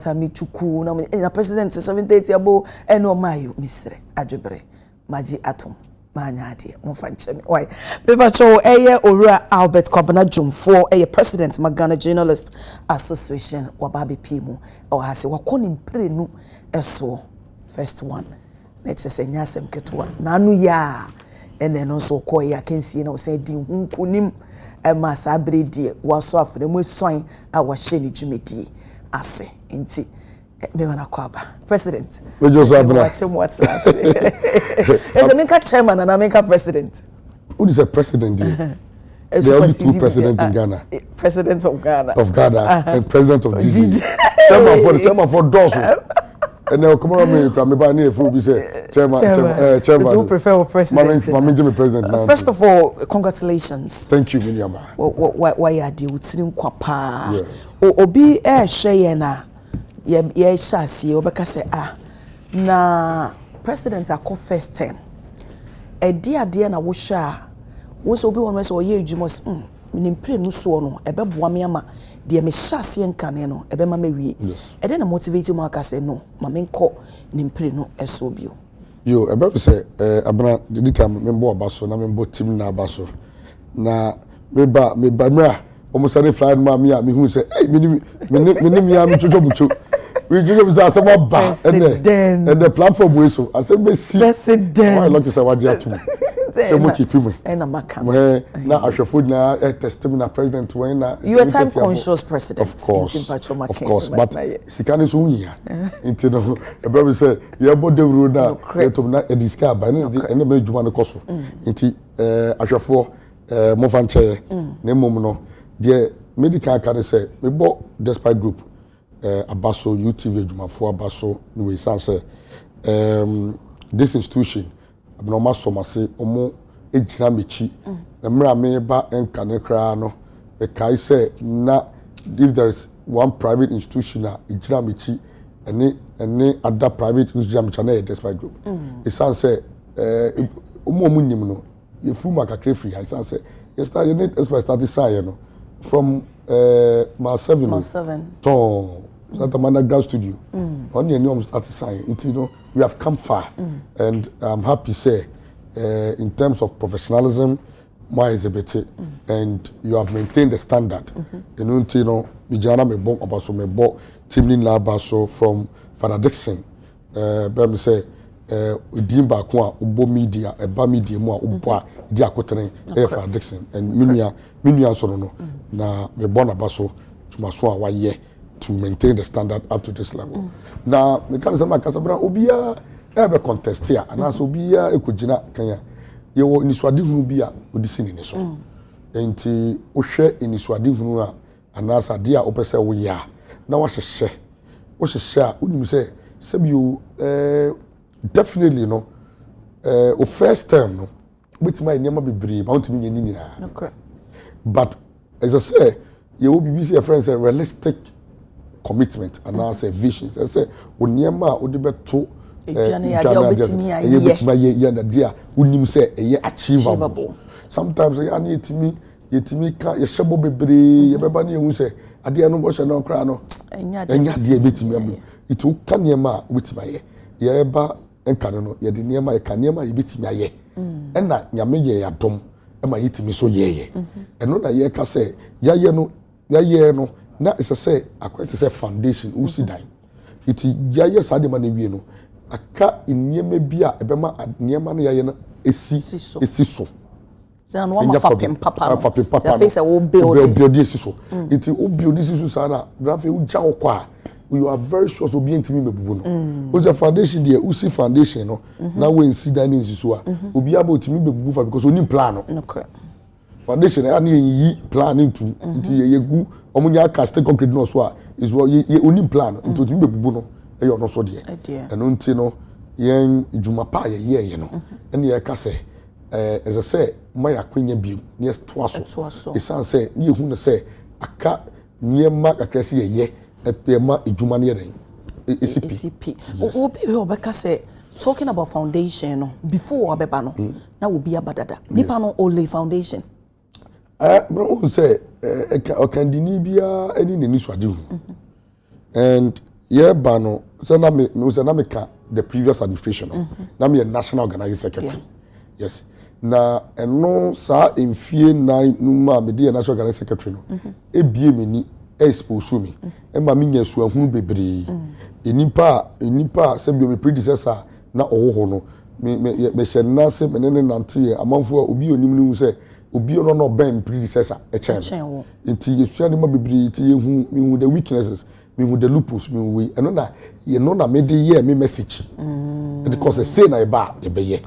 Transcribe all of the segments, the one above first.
Tami chuku na president 730 abo eno mayo misre adwebre maji atom manya ade mo fanche me why beba cho eye owura Albert Kwabena Jumfo eye president Magana Journalist Association wababe pimu o hase wakoni mprenu eso first one next say nyasem ketwa nanu ya ene no so ko ya kensie na o say di hunkunim ma sa bredi waso afre mo soin a wa hye ni dwumedi ase inti me wana kwaba president we just have watch him what's last is a maker chairman and a maker president who is a president here there are only two presidents in Ghana president of Ghana and president of GG chairman for Dawson and now come on me buy near food be say chairman you prefer president my president now first of all congratulations thank you Miniama why you dey utirim kwapa obi share na ye shasi obeka say na president akọ first term ade na wo hwa wo so obi won say oye adwumos minim pre no so no ebeboa me ama de me shasi nkane no ebema mawie ede na motivate mu aka say no ma me nko nimpre no eso bio yo ebe say abana didika membo abaso na membo team na abaso na meba mra almost any fly ma me hu say hey minim ya me chocho bucho we just be say some ba and the platform we so I say be president why lucky say waje atum say mo keep me na maka na ahwefo na testimony na president when na you a time conscious president of course but sikani so hunya into no ebe say ye body road na etom na ediska ba na ene ma adwuma no koso nti ahwefo mo fanche na mom no de medical card say me bo despite group abaso UTV adwumafo abaso no we say this institution abnormal somase omo ejira mechi na mra me ba enka ne kra no e kai say na if there is one private institution na ejira mechi any other private institution mechi na despite group it sounds say omo nim no ye fu makakre free I sounds say yesterday net start say no from my 7 to Santa Mana Grad Studio. Only anyone start saying, you know, we have come far, and I'm happy say, in terms of professionalism, my is a bit, and you have maintained the standard. And you know, Mijana me bon abaso me bo Timlin Labaso from Father Dixon. But me say, Dimba kwa ubo media, eba media mo ubo dia kotere Father Dixon, and minya so no na me bon abaso tumaso wa ye. To maintain the standard up to this level. Now, me can say my kasabra obia ebe contest here, and as obia ekojina kanya. Yewo iniswadi hunu bia odisi ni so. Enti ohwe iniswadi hunu a anasa de a opese wo ya. Na wa hehye. Wo hehye a unim say sebio definitely no o first term no betima nyama bebre ba ontimi nyani ni na. Okay. But as I say, yewo BBC a friend say realistic commitment and now say visions. I say onyema odibeto ye na dia unim say e achievable. Sometimes ya na yetimi ka ye shebo bebre ye beba na ehun say ade no bo hye no kra no enya dia betimi am itu ka niema wetima ye ba enka no ye de niema ye ka niema ye betimi aye ena nyame ye yadom e ma yetimi so ye eno na ye ka say ya ye no na is say akwete say foundation usi dan iti yaye sade ma na wie no aka niema bia ebema niema na yaye na esi so na no ma fapem papa no face wo build esi so iti wo build esi so sana grafe wo ja wo kwa you are very sure so bi ntimi mebubu no o say foundation there usi foundation no na we nsi dan nsi so a obi aba otimi bebubu fa because oni plan no okay foundation ya na yi plan into nti ye gu omunya cast concrete no so a is what ye oni plan into timi bebubu no e yo no so de eno nti no yen djuma pa ye no ene ye ka se as I say my akwanya bi ne toaso isan say ne hu no say aka niema kakrese ye epema djuma ne yeden ECP obi we obeka say talking about foundation no before abeba no na obi abadada nipa no only foundation bro say okandini bia eni ne niswade hu and yeah bano so na me ka the previous administration na me national organizing secretary yes na eno sa enfie nine numa me dey national organizing secretary no ebie me ni expose me e ma me nya su ahunu bebre enipa se bi me predecessor na ohoho no me hyenna se me ne nante amanfo obi onim ni hu se obi ono no ben predecessor e chen nti yesua ne ma bebre ti yehu the weaknesses me hu the lupus me we eno na ye no na me dey hear me message because say na e ba e be ye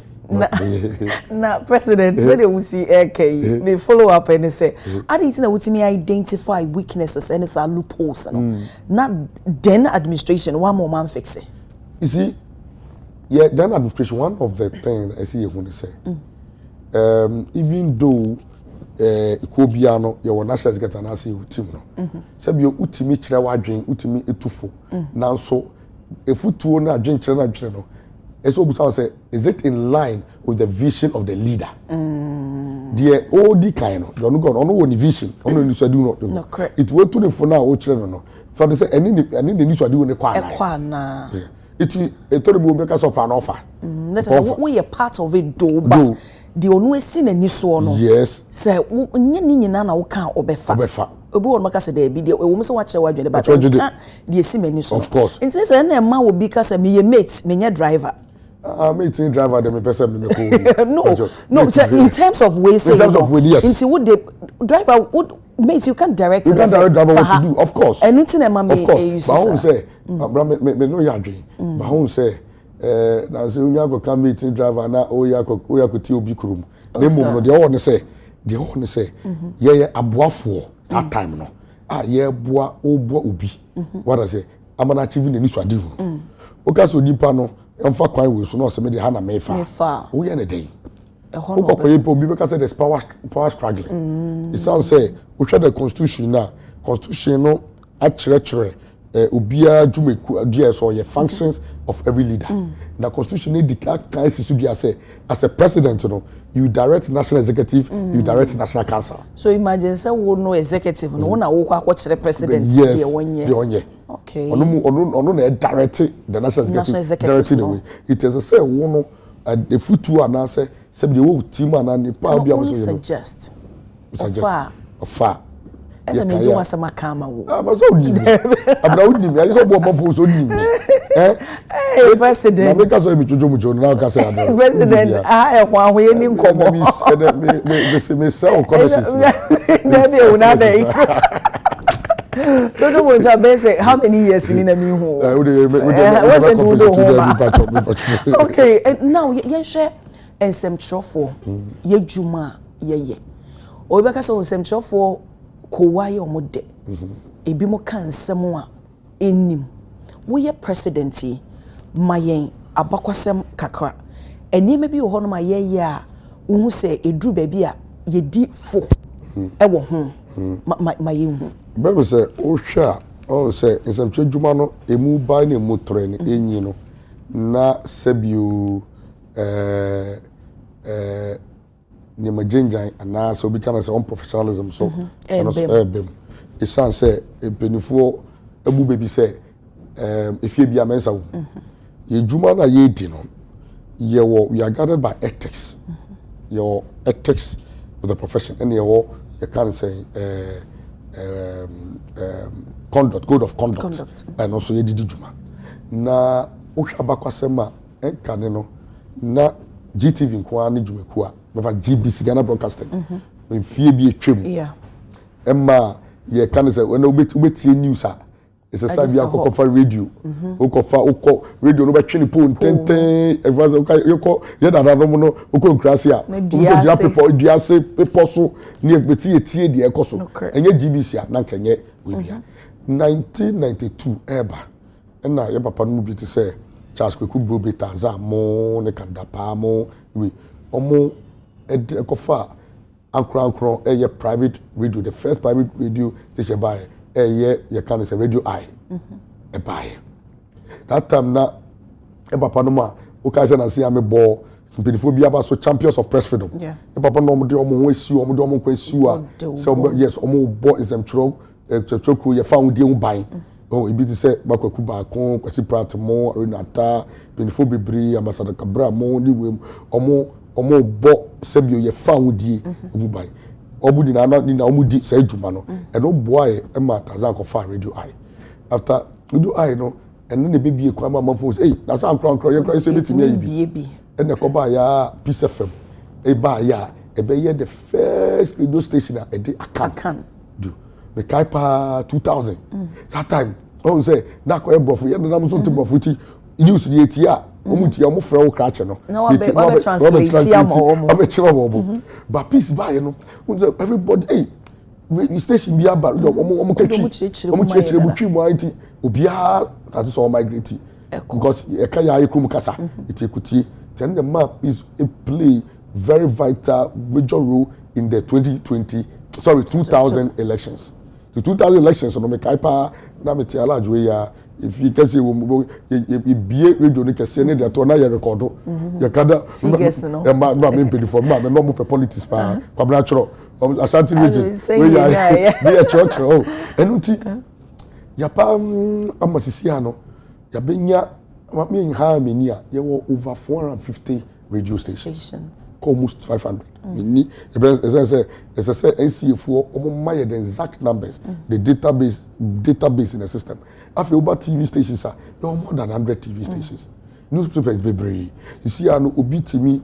na president when you see AK me follow up and say I didn't know what me identify weaknesses and it's a loopholes not then administration one more man fix it. You see, yeah, then administration one of the things I see you want to say even though Ikobiano your national secretary na say utim no say bi utimi kire wadwen utimi etufo nanso efutuo na adwen kire na adwen no say, is it in line with the vision of the leader? The old kind of, you're not going on one vision, only you do not do. It will to the for now, or children, no. For the say, any the news are doing a quana. It's a terrible because of an offer. That's we are part of it, though, but the only sin and this one. Yes. Say, Nana, who can't obefa. Obi won maka say there be the we so watch wadwe but the see many so. Of course. Nti say na ma will be cause me mate, me driver. Meeting driver them person me ko. No, in terms of way say. In terms of way, yes. Nti would the driver would mate you can direct. You can direct driver what to do, of course. Anything na me of course. But who say, me no yadwe. But who say na say unya go come meeting driver na o ya ko ti obi kurum. Na mum no dey won say yeah aboafo that time no. Yeah boa obi. What I say? I'm not achieving any swadi hu. Okaso nipa no emfa kwan we so no se me dey ha na mefa. Wo ye na dey. Okokoye po bi because there's power struggling. It sounds say we try the constitution no a chere obia djumeku dia so ye functions of every leader. Na constitution need declare crisis be as a president no you direct national executive you direct national council. So imagine say wo no executive no na wo kwa chere president dey wonye. Okay. Ono na direct the national executive the way. It is say wo no the futu ana say be wo team ana ni pa bia mo so you suggest. Ofa. Esa me jiwa sama kama wo. But so ni. Abra wo ni. I so bo mafo so ni. Hey president. Na make us so me jojo mujo na ka say ada. President e kwa hoye ni nkomo. Me say connections. Na be una dey. Jojo mujo be say how many years ni na mi ho. Okay, and now ye share ensem trofo ye djuma ye. Obi ka say ensem trofo kowa ye omode ebi mo kan nsem a enim wo ye presidenti mayen abakwasem kakra enime bi wo ho no ma ye a wo se edru ba bi a ye di fo e wo ho ma ye hu bebe say o hwa o say nsem twedwuma no emu ba na emu tore ni enyi no na sabio ni majenjan ana so bi kana say on professionalism so ebem it sounds say penifo abu baby say efie bia mensa wo ye djuma na ye di no ye wo we are guided by ethics your ethics of the profession and you can say conduct code of conduct and also ye di djuma na o hwa bakwasema enkane no na GTV nko ani djumeku a mefa GBC Ghana Broadcasting fie bi etwem emma ye kan say when obetie news a ese sabi akoko fa radio okọ radio no be twene pon tenten everyone okọ ye da no no okọ nkrase a okọ dia people duase people so ne betie tie de ekoso enye GBC a na kenye we bia 1992 eba na ye papa no bi te say Charles Kweku Brobeta za mo ne kanda pa mo we omo ekofa ankro ye private radio the first private radio station by ye can say radio I e buy that time na e papa no ma o ka say na see am bo mpedifo bi aba so champions of press freedom e papa no mo de omo ho asiu omo de omo kwa asiu a so yes omo bo isem chro ye fa wo die ho ban oh ibi ti say bakwaku ba kon kwasi prat mo renata 24 bebre ambassador kabra mo ni we omo bo sebio ye fa wodie omu bai obu di na omu di say djuma no e no boa e ma taza ko fa radio eye after radio eye no eno ne bebie kwa ma manfo say na sa ankro ye kwa say betimi ayi bi ene ko ba ya Peace FM e ba ya e be ye the first radio station e dey akan do me kai pa 2000 that time on say na ko e brofo ye na so to brofo ti news ye ti a omuti omo frɛ wo krache no be translate ya mo but peace buy no everybody hey station bi aba omo ketwi omo chechire butwi mo anti obia that is all migrate because e ka ya ekrum kasa iti ekuti then the map is a play very vital major role in the 2000 elections. The 2000 elections no me kai pa na me ti alajo ya if you can say we be radio ni kese ne de to na ye record ya kada e ma me pedi for ma me no mo politics pa kwabna chro ashanti region we ya be a church oh enuti ya pa amasisi ano ya benya me ha me ni a ye over 450 radio stations. Almost 500. Mini as I say NCA4 omo the exact numbers, the database in the system. After over TV stations are more than 100 TV stations. Newspapers be you see an obi timi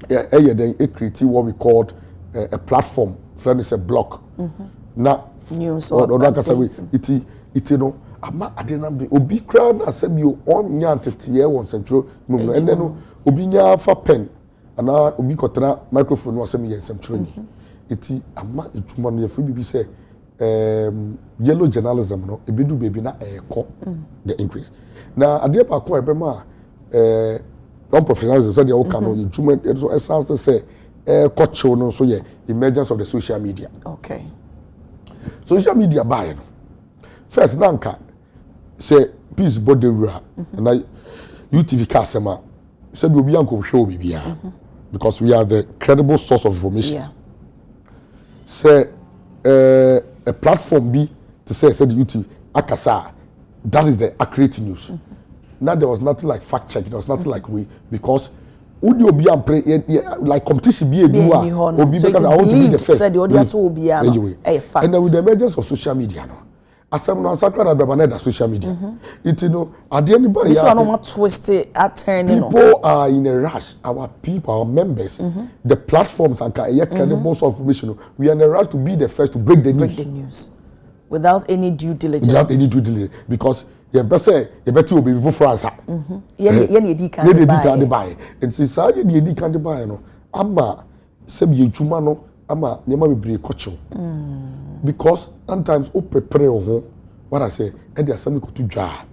then create what we called a platform, friend is a block. Na news or it no ama adena be obi crowd na sebio on nyantete won central no and then obi nya fa pen ana obi kotra microphone no asem yen central ni eti ama etuma no free bibi say yellow journalism no ebedu baby na eko the increase na ade ba ko ebe ma on professionalism say the o kan no etuma so essence say culture no so ye emergence of the social media. Okay, social media buy no first nanka say peace body rua na UTV kasema say we obi anko hwe obi bia because we are the credible source of information. Yeah. Say a platform be to say the UTV akasa, that is the accurate news. Now there was nothing like fact check, there was nothing like we because would you be and pray like competition be a do obi because I want to be the first. Said the audience will be anyway. Fact. And then with the emergence of social media now. Asem na sakra da banana social media. It know at the end by ya no twist it at turning. People are in a rush. Our people, our members, the platforms and credible source of information. We are in a rush to be the first to break the news. Without any due diligence. Without any due diligence because you better be before France. Ye di kan buy. And since I ye di kan buy no ama sebi ejuma no ama nema bebre kocho. Because sometimes o prepare ho what I say e dey asem ko to dwa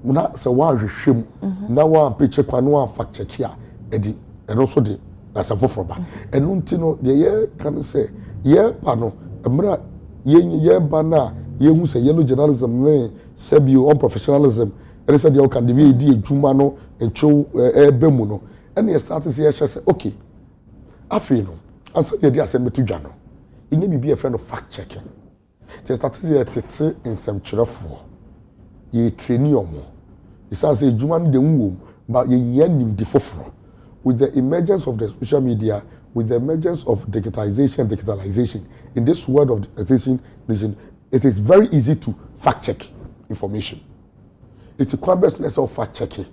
na se wa hwehwem na wa picture kwa no wa fact check ya e di e no so de asafo froba eno nti no de ye kan say ye pa no emra ye ba na ye hu say yellow journalism ne sebio on professionalism e say de o kan de be di ejuma no encho ebe mu no ene ye start say ye say okay afi no asa ye di asem to dwa no ini bibi a friend of fact checking. Just start to tete in some chirafo. Ye train your mo. It says a Juman de womb, but ye yenim defofro. With the emergence of the social media, with the emergence of digitalization, in this world of digitalization, it is very easy to fact check information. It's a business of fact checking.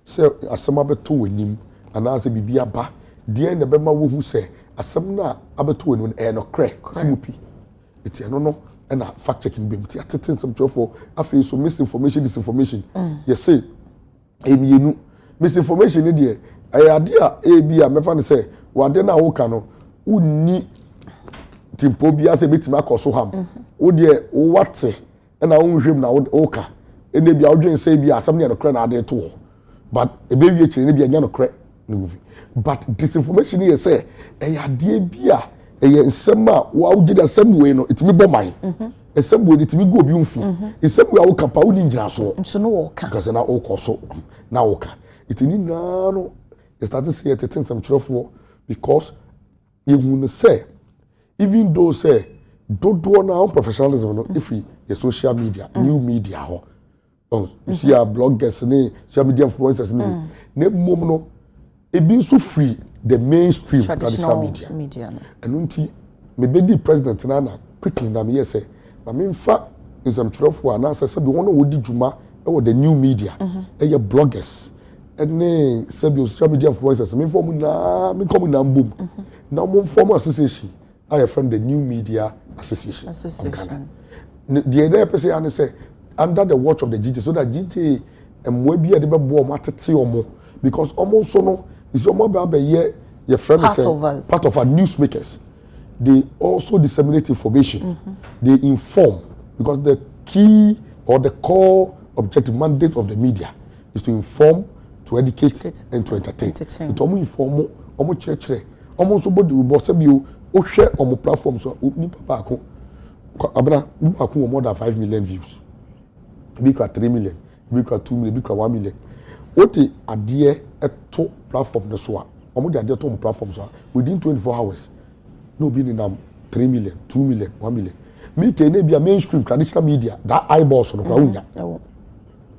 So as some other two in and as a bibi aba, dear in the Bema who say, asamna abeto enu e no kre simupi eti eno no na fact checking be eti ateten some for afi so misinformation disinformation yes say emienu misinformation ne de ade a bi a mefa ne say wade na wo ka no unni timpo bia se betima akoso ham wo de wo wate na wo hwem na wo ka ene bia wo dwen say bia asam ne no kre na ade to but ebe wie kire ne bia nya no kre ne movie. But disinformation here say ade bia nsema wa ugida semwe no itimi bomai semwe itimi go bi unfi semwe awo kapa uni njira so nso no wo ka because na wo koso na wo ka itini na no start to see it some chirofo because you will say even though say dodo na professionalism no if the social media, new media ho. You see our bloggers ne, social media influencers ne mom no e be so free the mainstream traditional media. And unti me be the president na quickly na me say, but me fa in some trofo na say be one wodi djuma e wo the new media e ye bloggers and social media influencers me form na me come na mbom na mo form association I friend the new media association. The idea person and say under the watch of the GJ so that GJ and we be a deba bo matete omo because almost so no is omo be your friend part of our newsmakers. They also disseminate information. They inform because the key or the core objective mandate of the media is to inform, to educate and to entertain. It omo inform omo chere omo so body bo se bi o share on platform so ni papa ko abra ni papa ko more than 5 million views. Bi kwa 3 million, bi kwa 2 million, bi kwa 1 million. What the idea to platform no so omo the idea to platform so within 24 hours no be in 3 million, 2 million, 1 million. Me can be a mainstream traditional media that eyeballs on the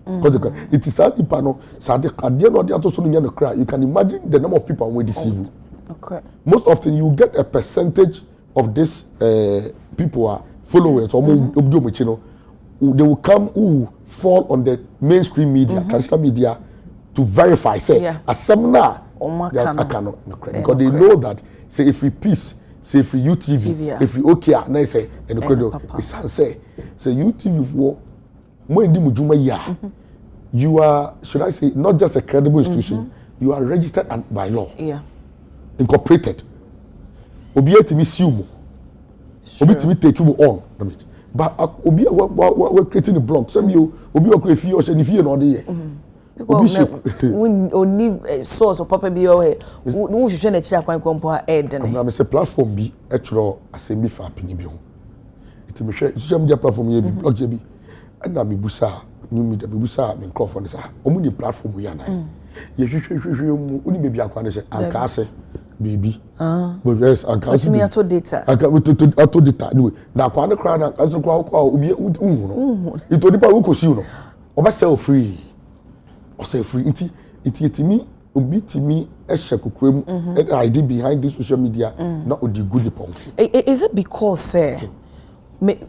because it is sad no sad idea no dey so no cry. You can imagine the number of people who deceive you. Okay. Most often you get a percentage of this people are followers or they will come who fall on the mainstream media, traditional media to verify say a seminar because they know that say if we peace, say if we UTV, if we OKR, na say and it's say UTV for mo ndi mujuma ya you are, should I say, not just a credible institution, you are registered and by law. Incorporated. Obi etimi siumo. Obi etimi take you on. But obi we creating a blog. Some you obi o create fee o se ni fee no dey. We need source of proper bi o he. Wo hwehwe na kira kwan kompo a e de ne. Na me say platform bi e chiro asem bi fa apini bi ho. Etimi hwe social media platform ye bi blog je bi. And me busa new media me busa me microphone sa. Omu ni platform ya na. Ye hwehwe mu uni bebi akwa ne se anka ase. Baby. But yes, I can't see auto data. I can't auto data. Anyway, now kwa kra na aso kwa obi no. Ito nipa wo kosi no. Oba sell free. O sell free. Iti me obi timi e hye kokrem idea behind this social media na odi good ponfi. Is it because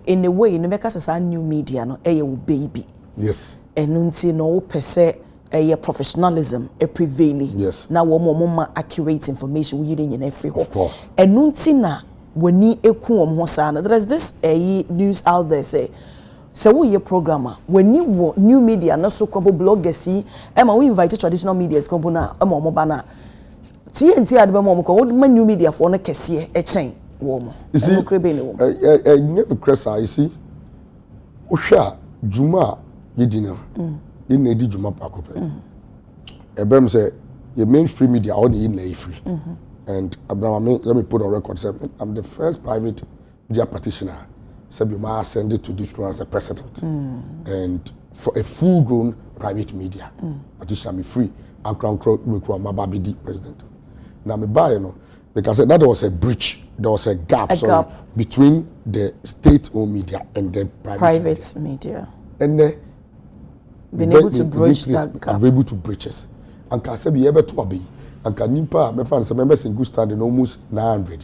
in a way, in the say new media no e your baby. Yes. Enunti no pese a professionalism a prevailing. Yes. Now more accurate information we in every hole. Of course. Enunti na when ni eku sana. There is this news out there say we your programmer when you new media na so kwabo bloggers see we invite traditional media kompo na mo bana TNT adbe mo ko new media for na kese e chen wo mo. You see, the cresa you see ohwa juma yedina in edi juma pakope ebem say the mainstream media all the in free and Abraham let me put on record say I'm the first private media practitioner Sabima ascended to this role as a president and for a full grown private media practitioner me free and crown mababidi president now me buy because that was a breach, there was a gap between the state-owned media and the private media. And they been able to bridge that gap. I'm able to bridge it. And can say be able to obey. And can nimpa me find some members in good standing almost 900.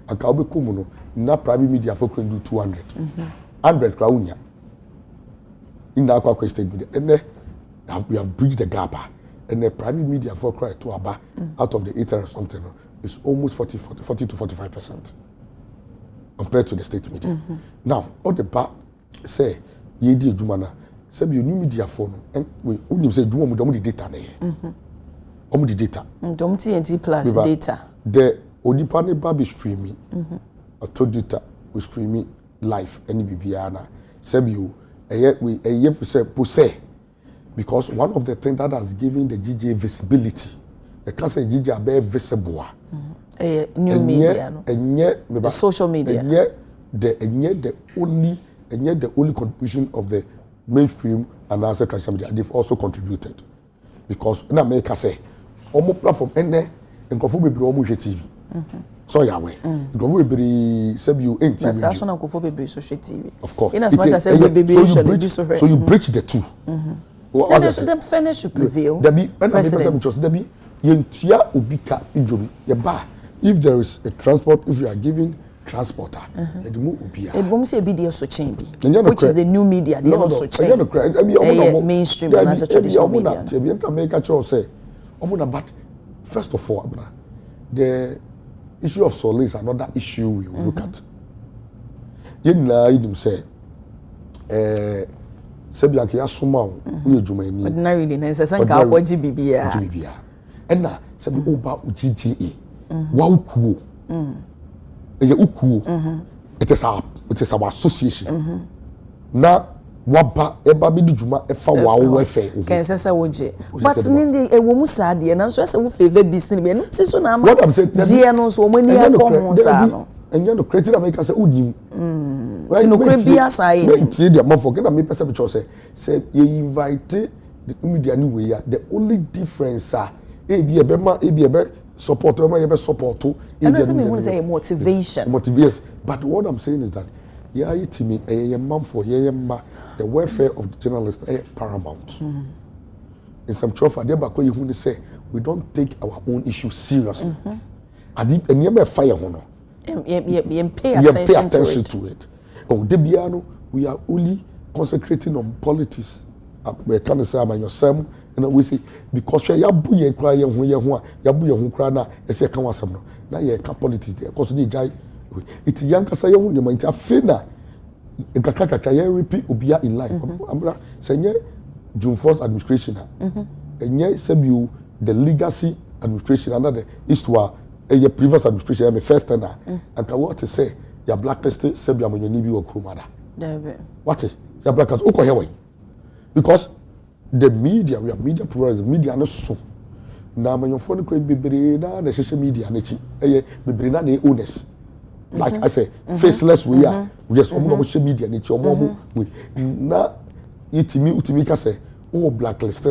And can be kumuno na private media for can do 200. 100 kraunya. In the aqua state media. And we have bridged the gap. And the private media for cry to aba out of the 800 or something. It's almost 40 to 45% compared to the state media. Now, all the back say, ye di jumana, say you new media for no, and we only say juma mu the data na omu the data. TNT plus data. The odipa ne ba be streaming, auto data we streaming live any bibiana. Say you, we say because one of the things that has given the GJ visibility. The cancer GJ are very visible. New media, no? The social media. And yet the only contribution of the mainstream and answer traditional media. They've also contributed because in America say, almost platform and then in Kofu be almost TV. so ya we because we be sabi you ain't that's national go for baby social TV of course in as much as say baby so you breach the two well the fairness should prevail there be yentua obika ijobi ye ba if there is a transport if you are giving transporter the mo obia e bom say be so chain bi which is the new media they also chain mainstream and as a traditional media be enter make a choice say omuna but first of all the issue of solace is another issue we will look at yenna yidum say sebi ake asoma wo ye djuma ni ordinary na say sanka akwaji bibia enna sebi oba GGA wa ukuo eye ukuo it is our association na waba eba bi djuma efa wa wo efe kan say woje but nindi ewo mu saade na so say wo favor business be no ti so na ma die no so mo ni akọ ho sa no enye no creative America say udim no create bia sai ni ti dia mo forget na me person be say you invite the media ni we ya the only difference ebi ebe support or ebe support to and also me want say motivation but what I'm saying is that yeah it me a man for the welfare of the journalists paramount in some trough there back you who say we don't take our own issues seriously and you fire hono pay attention to it oh debiano we are only concentrating on politics we can say am yourself and we say because we yabu ye kra ye ho yabu ye ho kra na e say kan wasam no na ye ka politics there because ni jai it yanka say ye ho ne man ta fe na kakaka ye repeat obia in life amra say nye June 1st administration enye sebiu the legacy administration another is to a previous administration the first time and can what to say ya blacklist sebiu amanyani bi okromada what is the blacklist uko here because the media we have media pluralism media no so na amanyofo no kra bebere na social media na chi bebere na owners like I say faceless we are we just omo social media na chi omo we na utimi ka say o blacklist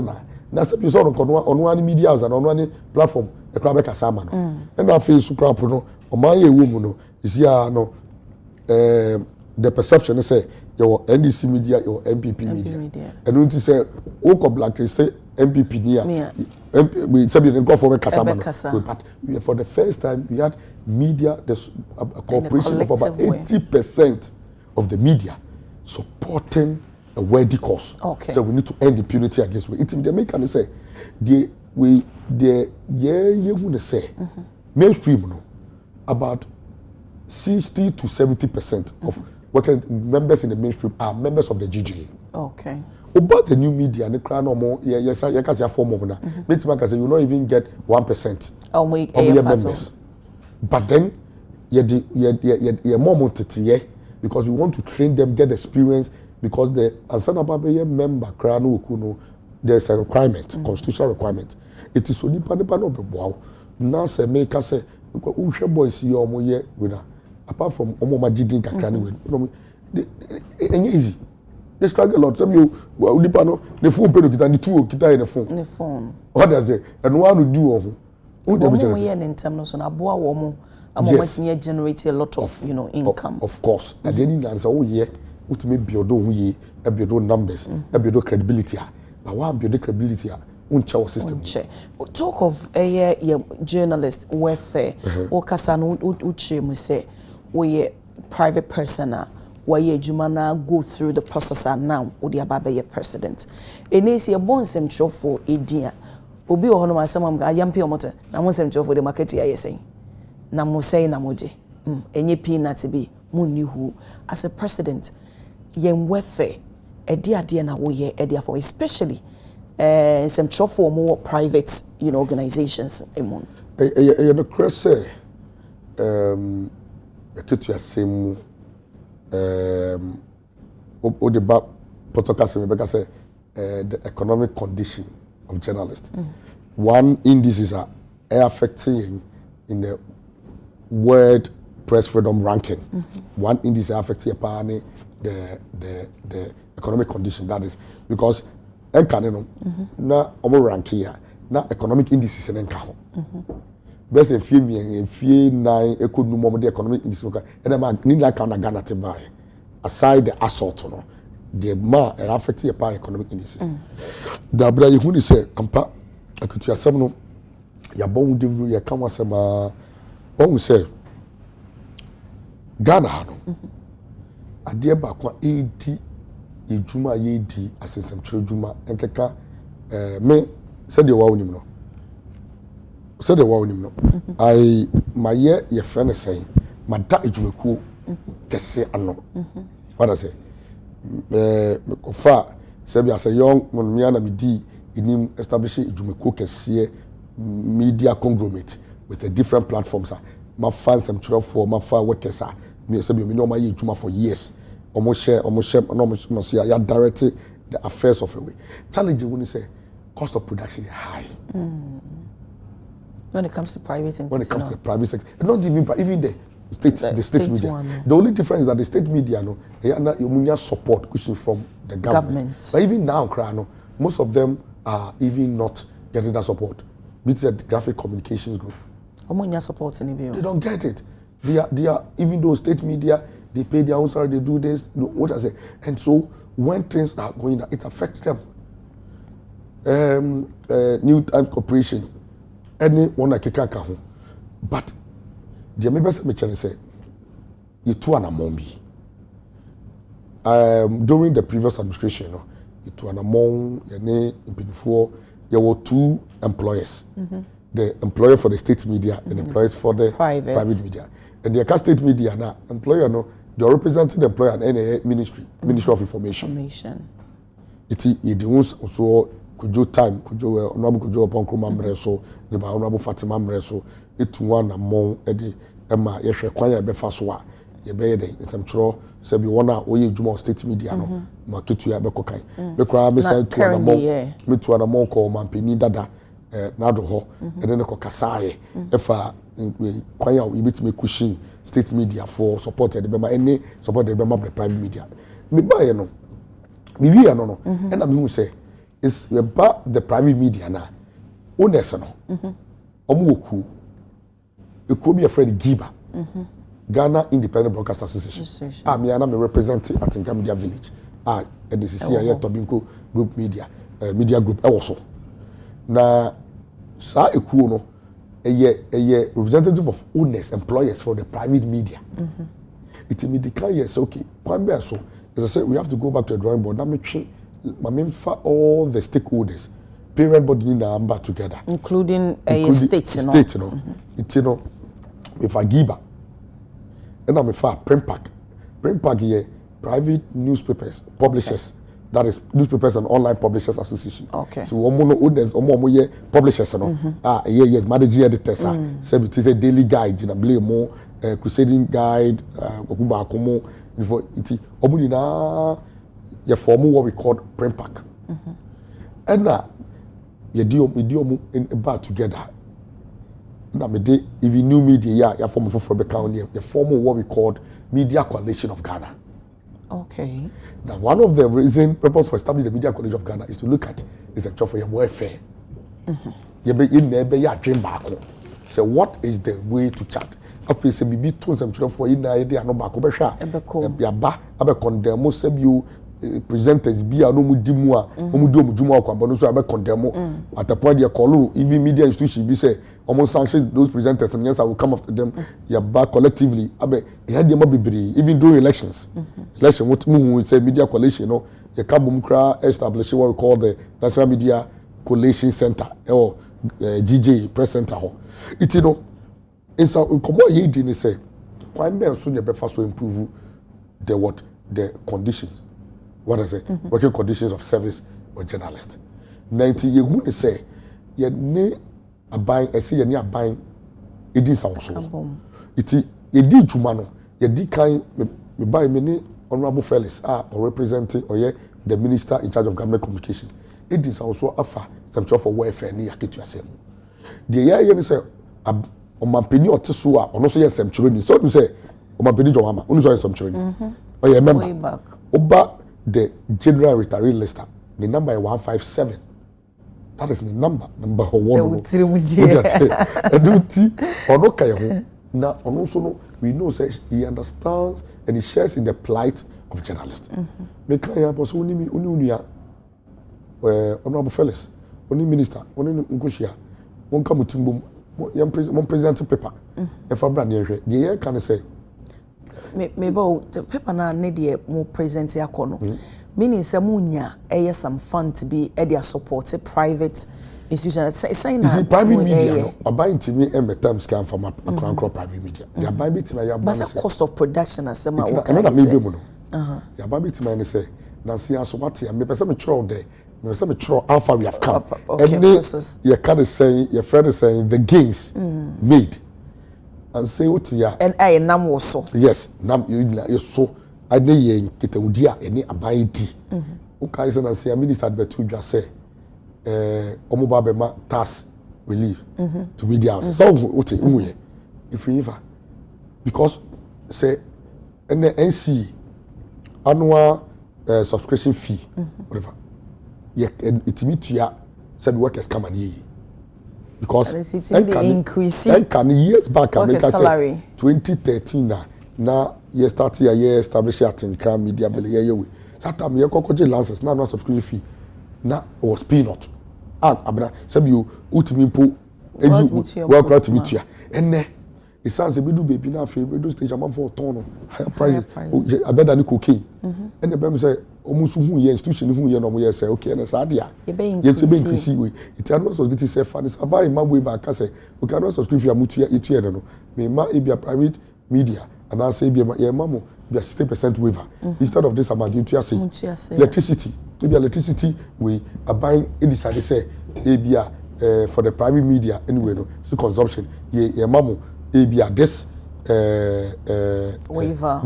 na se bi so ono ani media house na ono ani platform e kra be ka sama no e na face su kra pro no o man ye wo mu no isi a no the perception is say your NDC media your MPP media and don't say o ko blacklist MPP nia we say the go for be kasa no but for the first time we had media there's a corporation of about 80% of the media supporting a worthy cause. Okay. So we need to end impunity against we. It's the American say you say mainstream no about 60 to 70% of working members in the mainstream are members of the GGA. Okay. About the new media and the crown or more yes I can say form of na. Make you not even get 1% of your members. But then you more motivated because we want to train them, get experience. Because the ansana babe member krano okuno there's a requirement constitutional requirement it is only nipa no be boaw na se make say uhwe boys ye omo ye with apart from omo magidin kakra ne we enye easy they struggle a lot some you nipa no the phone pay no kita the two kita in the phone what does it and one do oho who dey be here in terms no so na boa wo mo amomati generate a lot of income of course and then na say oh yeah ultimate build on we build numbers build credibility but why build credibility uncha system talk of a journalist welfare o kasa no uche mu say we private person why adwuma na go through the process and now o dey aba be president enesi e bon sem chofo edia obi o hono ma asem am ga yampe omoto na mo sem chofo the market ya yesen na mo say na moje enye peanut bi munni hu as a president yen wefe ade na wo ye ade for especially some for more private organizations emon no crese ketu asem o de ba potokase me say the economic condition of journalists one indices are affecting in the world press freedom ranking one index affecting the economic condition that is because na omo rank here na economic indices en nka ho best a few nine economic economic in this work and I'm need like kind of Ghana to buy aside the assault no the ma affect your economic indices the bra you who say ampa akutua sem no ya bon devru ya kan wasema on say Ghana ha no ade ba kwa edi ejuma ye di asensem tro ejuma enkeka me said the wa onim no said the wa onim no I my ye friend say mada ejumaku kese ano what I say fa sabi as a young monmia na medi inim establish ejumaku kese media conglomerate with the different platforms my fans some tro for my fa workers me sabi me no my ejuma for years almost share no must ya direct the affairs of a way challenge when you say cost of production is high when it comes to private sector when it comes to the private sector not even the state media one, the only difference is that the state media no you support pushing from the government. But even now no, most of them are even not getting that support with the graphic communications group support they don't get it they are even though state media they pay their own salary, they do this, what I say. And so when things are going down, it affects them. New Times Corporation, anyone like Kaka. But the members of the channel say, you two are among during the previous administration, you two are among before there were two employers. The employer for the state media and employers for the private media. And the state media now, employer no, they're representing the employer and any Ministry of Information. It is the ones also kujo time kujo honorable kujo upon Kroma Mreso, the honorable Fatima Mreso, it one among Eddie Emma Yeshe Kwanya Befaswa, Yebede, some tro, Sebi Wana, Oye Juma State Media, no, Makitu Yabekokai. Bekra beside to an among, me to an among call Mampini Dada, Nadoho, and then a Kokasai, if Kwanya will be cushion state media for supported the Bema any support the Bema private media. Me buy no. Me we no. And I'm who say it's about the private media na. Owners no. Omuoku. It could be a friend Giba. Ghana Independent Broadcast Association. Me and I'm representing at Tinka Media Village. And this is here Tobinco Group Media Media Group also. Na sa eku no a representative of owners, employers for the private media. It immediately yes, okay. So, as I said, we have to go back to the drawing board. Now make sure all the stakeholders, parent body in the amber together, including states, you know. It's if I give and I'm a print pack here, private newspapers, publishers. That is newspapers and online publishers association. Okay. To owners, publishers, yes, managing editors. So it is a daily guide, you know, more crusading guide, Okuba before it. Omulina, you form what we call print pack. And now, you do in a bar together. Now, even new media, you form for the county, you form what we called Media Coalition of Ghana. Okay. Now, one of the purpose for establishing the Media College of Ghana is to look at the sector for your welfare. You be in there, be dream back. So, what is the way to chat? After say, be told some children for in the idea no back over share. Ya ba, abe condemn most of you presenters be a no mudimua, mudu mudumua kwa mbono so abe condemn. At the point you call even media institution be say almost sanction those presenters and yes I will come after them. Ya ba collectively abe had them be even during elections. Election what we say media coalition no ya kabum kra establish what we call the National Media Coalition Center or GJ Press Center ho. It you know it's a come ye didn't say why me so you be so improve the conditions. What I say, working conditions of service for journalists. 90 years when they say, you need a buying, I see you need a buying. It is also. It is you did Jumano, you did kind me buy many honorable fellows or representing or the minister in charge of government communication. It is also offer some sort for welfare near Kitu Asem. The year you say, on my penny or Tesua, or no say some children. So to say, on my penny Jomama, only say some children. Or you remember, Oba. The general retiree lister, the number is 157. That is the number one. Now, also, we know that he understands and he shares in the plight of journalists. Honorable fellas, only minister, only Nkushia, one come to one present paper. If I'm brand new, the year can say, maybe the paper now need more present here. Meaning, Samunya, some fund to be a supported private institution. Saying that private media are buying to me and term scam from a private media. They are buying to my but the cost of production as some another maybe mono. They are buying to my say, Nancy, so what I may some troll there. Some troll how far we have come. And you can't say, your friend is saying the gains made. And say what ya. And I nam also. Yes, nam you so. I need get a udia any abide. Okay, so I say a minister betu just say omobabema tax relief to media houses. So what if we ever because say an NC annual subscription fee whatever. Yeah, it meet ya said workers come and ye because increase can years back I make salary 2013 now you start here you establish at in crime media bill here we that time you kokoje lances now no subscription fee now was peanut abra sabi you ultimate po well to meet you and it sounds a bit do baby now favorite do stage am for ton higher prices I better than cocaine and the bem say almost who ye institution who ye no mo say okay and sadia yes be increase we it are not so get say fan is about my way back say we cannot subscribe you mutu you no me ma e be private media and I say be your mamo be 60% waiver instead of this amount you say electricity to be electricity we are buying it decided say e for the private media anyway no so consumption your mamo e be this waiver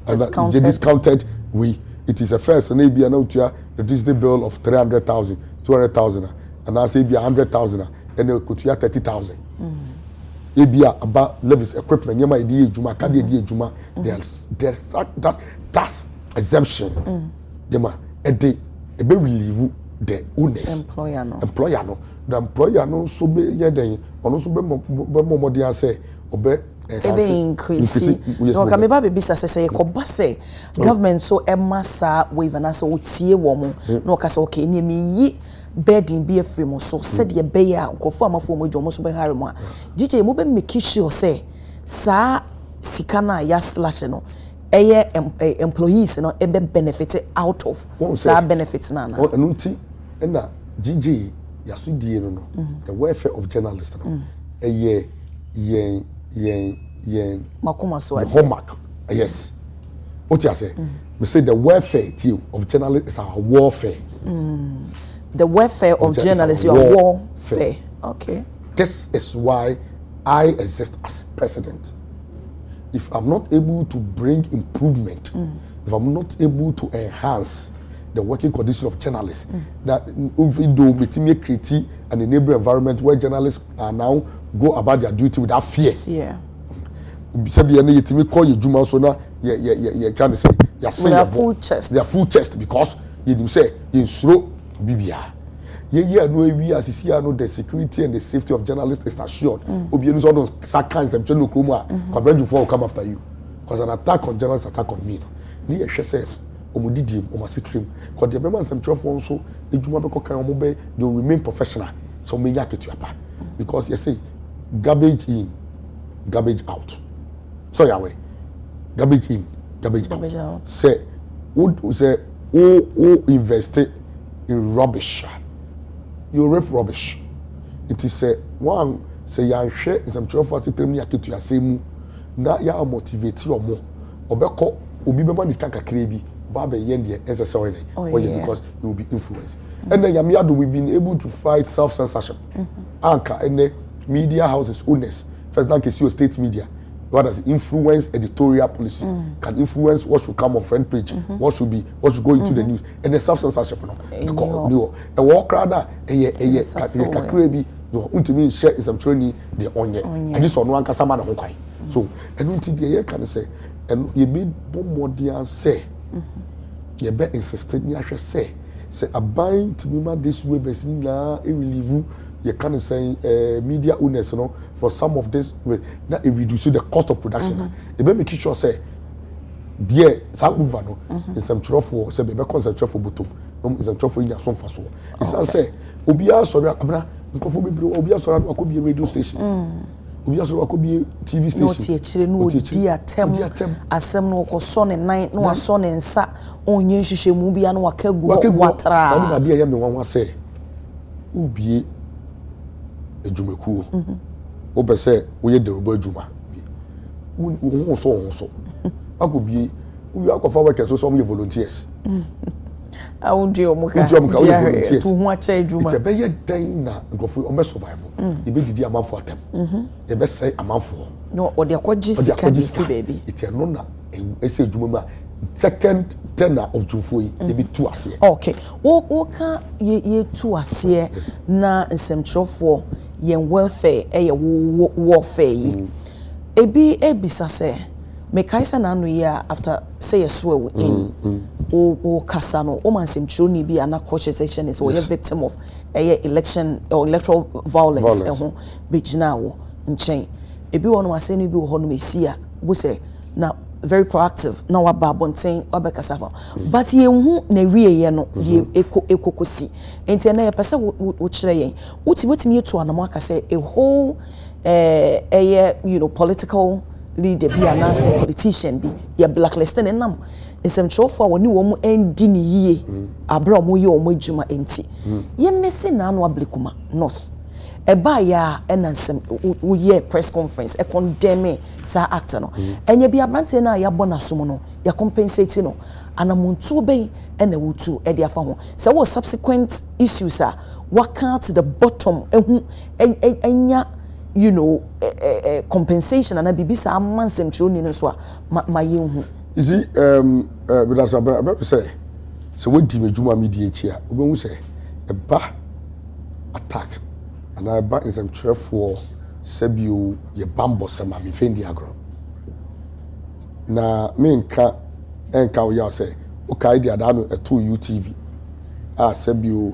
and discounted we it is a first and e now to electricity bill of 300,000 200,000 and I say be 100,000 and it could 30,000 ebia about levies equipment yama edi ejuma ka de edi ejuma there's that tax exemption yama ede ebe relieve the owners employer no the employer no so be ye den ono so be mo dey say obe increase no ka me ba be bisa say ko ba say government so e massa waiver na so otie wo mo no ka say okay ni me yi bedding be a free mo so said ye be ya nkofo amafo mo dwomo so be hare mo a DJ mo be make sure say sa sika na ya slash no eye employees no e be benefit out of sa benefits na na nti na DJ ya so die no the welfare of journalists no eye makoma so homework yes what you say we say the welfare of journalists is our warfare the welfare of journalists, your warfare. Okay. This is why I exist as president. If I'm not able to bring improvement, if I'm not able to enhance the working condition of journalists, that even though we create an enabling environment where journalists are now go about their duty without fear. Yeah. Call you Juma so now you're trying to say you're full chest. They are full chest because you say in slow Bibia. Yeah, no, we as see no the security and the safety of journalists is assured. Obienu so those sackans and chelo kroma compared to for come after you. Because an attack on journalists attack on me. Ni e hwese omudidi omasitrim. Because the members some trust also ejuma be kokan omobe they will remain professional. So me yak to apa. Because you say garbage in, garbage out. So yeah way. Garbage in, garbage out. Say who invested in rubbish. You rip rubbish. It is a one say ya share is some trouble for sitrem ya ketu ya semu na ya motivate you more obeko obi bema dis kakakre bi ba be yen de SSL because you will be influenced. And then yamiado we've been able to fight self censorship. Anka and the media houses owners first like you state media what does influence editorial policy can influence what should come on front page what should go into the news and the self censorship no a walk rather kakre bi no ultimately share is some training the onye and this one one kasama na hokai so and ultimately you can say and you be bombardier say you be insisted you say say abai to me this way version na e relieve you can say media owners you know for some of this na it reduce the cost of production e be make sure say there sa move no in some trofo say be concentrate for bottom no is some trofo in so fa so e say obiya sorry abna nkofo bebre obiya sorry akobi radio station obiya sorry akobi TV station no tie chire no odi atem asem no ko so ne nan no aso ne nsa onye nhwehwe mu bia no wakagu watra na dia ya me wanwa say ubie ejumakuo obe say oye deruba ejuma wo so akobie ubi akofa workers so some volunteers awundi omuka volunteers to hu acha ejuma ite be ye dan na nkofo o be survive e be didi amanfo atem e be say amanfo no o de akwaji sika di fi baby ite no na e say ejuma ma second tenor of Jufo e be two ase okay wo ka ye two ase na nsemtrofo yen welfare e ye warfare yi ebi ebisa say me kaisa na no ya after say yeso in o kasano o man semtroni bi ana coach section is we victim of election or electoral violence ho bigina wo nchen ebi wono ase no bi wo ho no mesia wo say na very proactive na wa babonten obekasa fa but ye hu na wieye no ye ekokosi enti na ye pese wo kire yen wotimi etu anamo aka say a whole you know political leader bi anase politician bi ye blacklisting enam ensem trofo woni wo mu endi ni yie abra mo ye o mo adwuma enti ye mesi na anu ablekuma north eba ya enansem wo ye press conference e condemn sa actor no enye bi abrante na ya bona som no ya compensate no anamuntu ben ena wutu e dia fa ho se wo subsequent issues what count to the bottom ehu enya you know compensation and bibisa amansem troni no so ma yehu you see with us about say so we di medjuma media chia obehu say eba attack and I back is some for Sebio ye bambo sama me fendi agro na me nka o ya say o kai dia da no eto UTV Sebio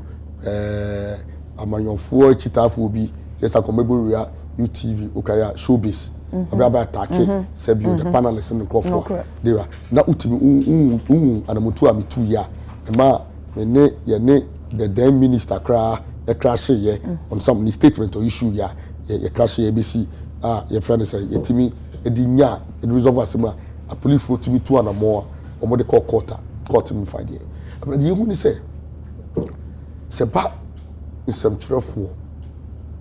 amanyofo chitafo bi yes akomeburu UTV o kai showbiz aba attack Sebio the panelists in Crawford they were na utimi anamutu amitu ya ma me ne ye ne the then minister kra a crash here on some statement or issue ya crash here ABC your friend say yetimi edinya e resolve asema a police for to me two and more or more the court me find here but the you say ba in some trafo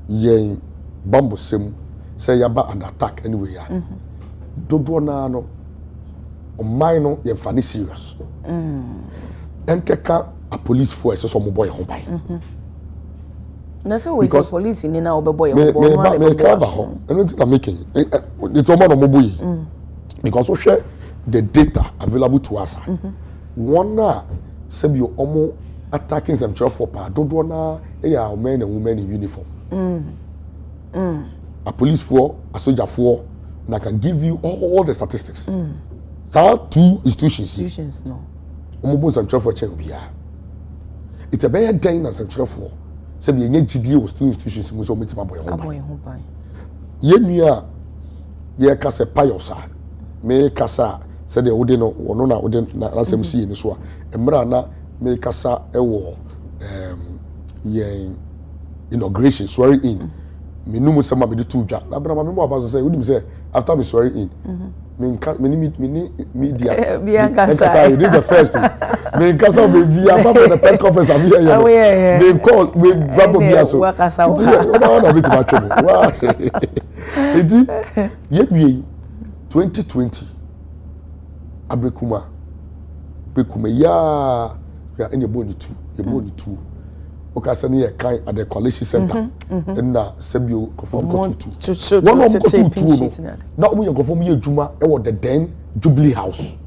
ye bomb sem say ya ba an attack anyway ya dodo na no o mine no ye fani serious enkeka a police force so mo boy hon bai na so we say police ni na obeboy me cover ho and I'm making it's almost no moboy because we share the data available to us one na Sebio omo attacking some for pa dodo na ya men and women in uniform a police for a soldier for and I can give you all the statistics two institutions no omo bo some for che obia it's a better day than some for se bi enye gidi o two institutions mu so metima boy ho ban ye nua ye ka se payosa me kasa se de wode no wono na wode na asem si ni so a emra na me kasa e wo ye inauguration swearing in me numu sama me de tu dwa na bra ma me mo aba so say wodi me say after me swearing in me media kasa you did the first me kasa be via for the press conference am here they call we grab me so kasa na bit ma twemo wa edi ye 2020 abrekuma ya ene boni tu o ka sani ye kan at the college center na Sebio conform to one of to na omo ye conform ye adwuma e wo the then Jubilee House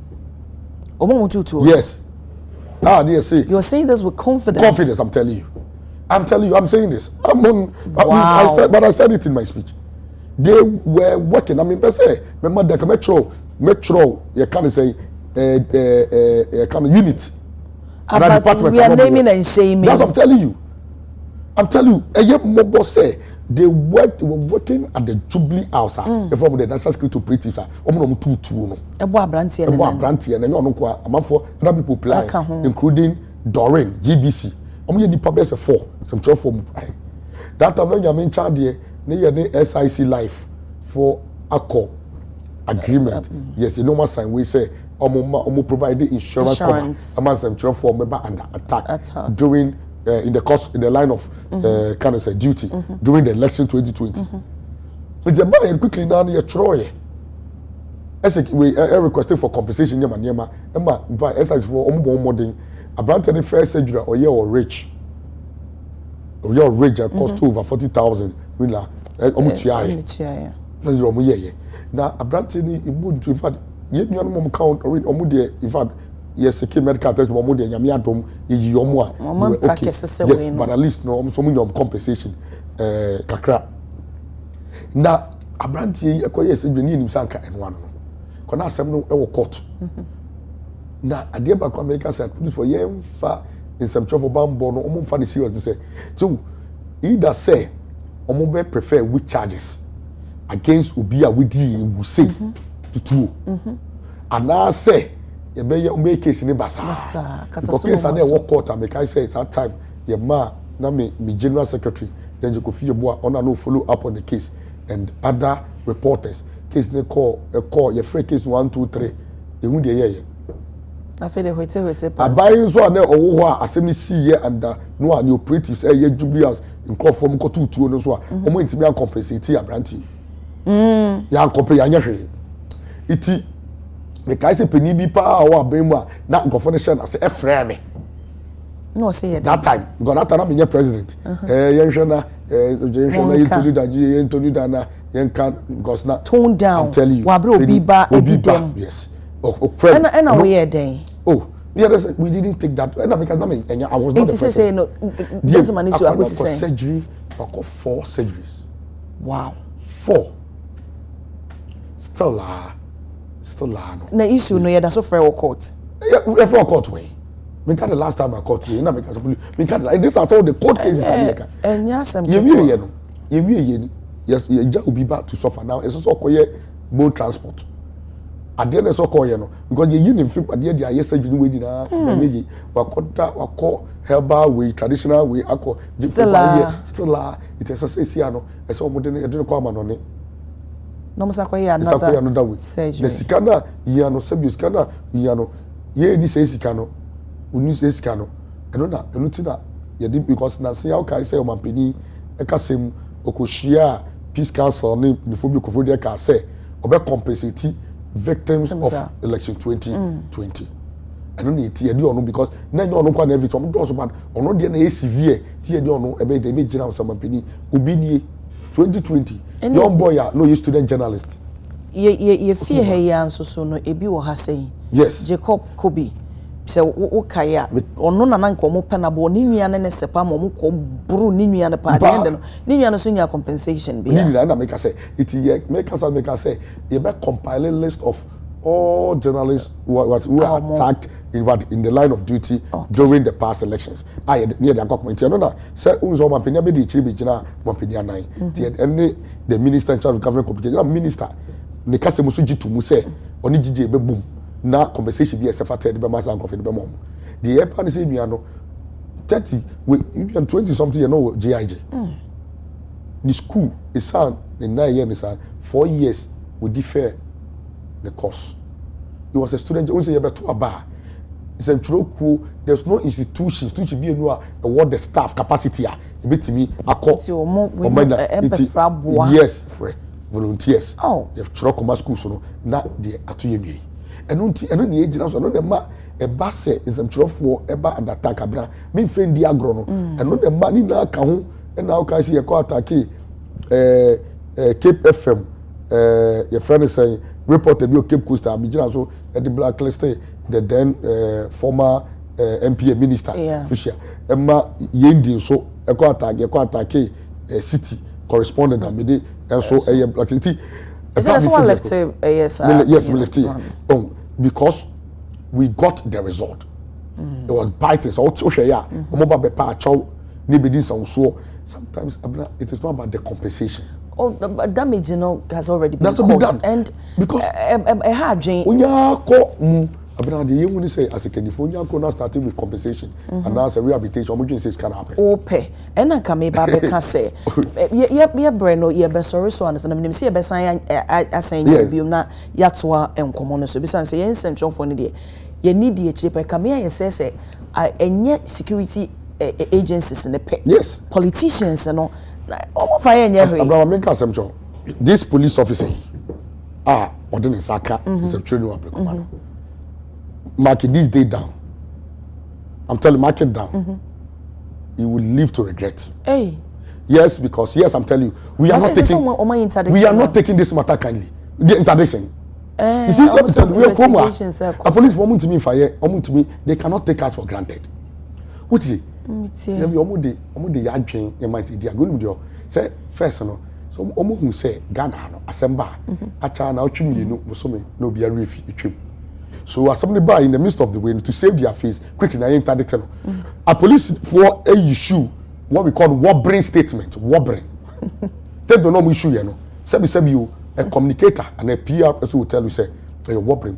omo to yes they say you're saying this with confidence I'm telling you I'm saying this I said it in my speech they were working I mean per se remember the metro you can say kind of unit But we are naming and shaming. That's what I'm telling you. I'm telling you, Mobo say they were working at the Jubilee House. From the National Security Operatives. No. Branty and among for other people apply, including Doreen, GBC. Only the public 4. Some 12 form. That time when you're in charge, near SIC life for accord agreement. Yes, the normal sign we say omo provide insurance cover among them 12 for member under attack during in the line of kind of say duty during the election 2020. It's about quickly now you try. As we requesting for compensation nyama but SIC for omo modern about the first surgery or year or rich. Your rage cost over 40,000 willa omutia that's what we ye na abrantini ibu in fact ye nua no count or omu de in fact yes secure medical test omu de nyame adom ye omu a okay yes but at least no so mu compensation kakra na abranti ekoye sedwe ni nim sanka eno ano ko na asem no e wo court na ade ba ko America said police for ye mfa in some trouble bambo no omo fa serious say so either say omo be prefer which charges against obi a we will say to two and now say you be case ni basa because case na work court America say it's that time your ma na me general secretary then you go feel boy on no follow up on the case and other reporters case they call your free case 1 2 3 they who dey I feel the wait abayin so na owo ho a asemi see here and no an operatives ye Jubilee House in call from ko tutuo no so a omo intimi an compensate abranti ya compare ya nyehwe iti me kai se peni bi pa wa ban mu a na gofo ne share na se e frɛ me no say that time because that time me president yenhwe na yentoni da ji yentoni da na yenka because na tone down I'm telling you wa bro obi ba edidem yes friend and we are there. Oh, yeah, we didn't take that. And I was not the person. Say no, gentleman is what was saying. Surgery, I got 4 surgeries. Wow. 4. Still no. Na issue no, yeah, that's so fair court. Yeah, for court way. Me the last time I caught you, na me this is all the court cases America. And yes, I'm yes, you will be back to suffer now. It's also called boat transport. Ade na so call ye no because ye yin fit ade dia ye surgery we dina na ye wako herbal way traditional way akọ still it is say sia no e so modern e de ko ama no ne no msa ko ye another way surgery na sika na ye no sabi sika na ye no ye ni say sika no uni say sika no eno na eno ti na ye di because na say how kai say o mampeni e ka sem okohia peace council ni phobia kofodi ka say obe compensate victims of election 2020. I don't need to do because now you don't every time also bad or not the severe tia no ebe de be general some penny obini 2020 young boy no you student journalist ye fear he ya so no ebi wo ha say yes Jacob Kobi se wo kaya ono na nko mo penabo ni nua ne sepa mo ko buru ni nua ne pa de no ni nua no so nya compensation be ya na make say it make say you be compile a list of all journalists who were attacked in the line of duty during the past elections near the government you know na say unzo mampenia be di chiri be gina mampenia nan the minister in charge of government communication minister ne kase musu gitu mu say oni gije be boom na conversation be sefated be mass and confident be mom the airport say nua no 30 we 20 something you know GIG the school is sound in 9 years 4 years we defer the course. He was a student who say about to a bar. It's a true. There's no institution be award the staff capacity. A bit to me a call. Yes, for volunteers. Oh, they have Chirocoma school so not the atu and the age also no the ma a basse is a trough for eba and attack abra. Me friend the agrono and not the money na kahu and now can see a call attack Cape FM. Your friend is saying reported you Cape Coast so at the blacklist the then former MP minister Fisher Emma Yendi so a attack city correspondent and so a black city. Is that one left yes we left because we got the result. It was biting. So sometimes it is not about the compensation. Oh, the damage, has already been caused. Done. And because a hard Jane. When you the say as a California starting with compensation and now a rehabilitation, which says can happen. Okay, and I come back can say, yeah, Breno, yeah, be sorry, so understand. I mean, see a best I say, you na yatwa and common, so besides saying, central for the you need the cheaper. Come here and say, and yet security agencies in the pay. Yes, politicians and all. Almost fire in your this police officer, Odin Saka is a training of mark this day down. I'm telling you, mark it down. You will live to regret. Hey. Yes, because yes, I'm telling you, we are not taking this matter kindly. The interdiction. You see, let me tell you, we are a police woman to me fire, to me, they cannot take us for granted. What is it? Say first so who say Ghana no asemba acha na otwimi no musome no bia refi etwem. So as somebody by in the midst of the way to save their face quickly na interdict no. A police for a issue what we call wobbling statement, wobbling. Take the normal issue you know. Say you a communicator and a PR person will tell you say you're wobbling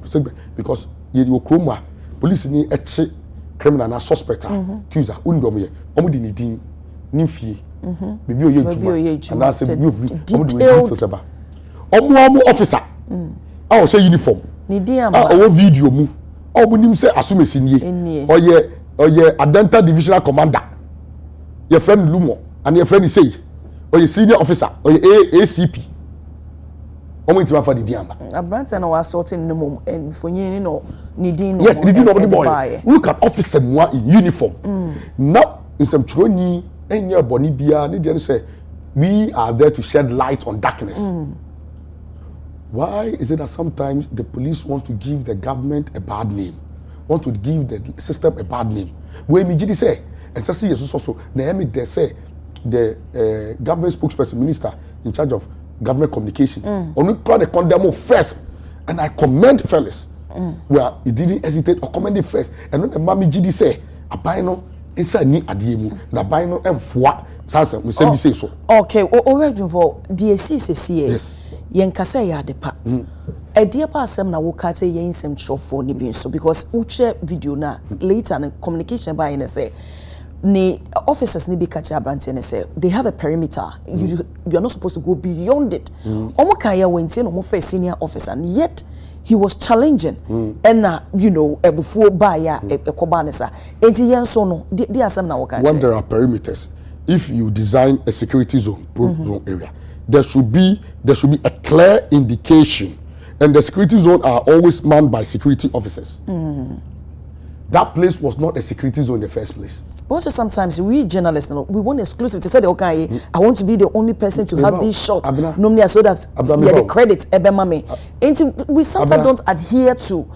because you chroma police ni eche criminal na suspect accuser undom ye omo di ni din ni fie bibi oye juma and say bibi omo di details eba omo officer o say uniform ni din o video mu omo nim say asumesi nie oye adenta divisional commander your friend Lumo and your friend say oye senior officer oye ACP omo intima for the diamba Abranta na was sorting no mum and fonyin no nidin no yes nidin no the boy look at officer moi in uniform now in some troni enya boni bia ne dey say we are there to shed light on darkness. Why is it that sometimes the police wants to give the government a bad name, want to give the system a bad name? We me gidi say especially yes so na me dey say the government spokesperson minister in charge of government communication. Only call the condemn first, and I commend fellas. Well, he didn't hesitate or commend it first. And then the Mami GD say, "Abino inside ni adiemu na abino emfoa." Sasa we say so. Okay, already for DSC say yes. Yen kasa ya depa. E dia pa asem na wo ka che yen sem trofo ni bi so because uche video na later na communication by na say the officers need to be catch Abrante and say they have a perimeter. You are not supposed to go beyond it. Omokaya went in almost first senior officer and yet he was challenging. And before buyer a kobanesa. No when there are perimeters, if you design a security zone, zone area, there should be a clear indication, and the security zone are always manned by security officers. That place was not a security zone in the first place. But also sometimes we journalists, we want exclusive. They said, okay, I want to be the only person to have this shot. Normally, so that the credit, we sometimes don't adhere to,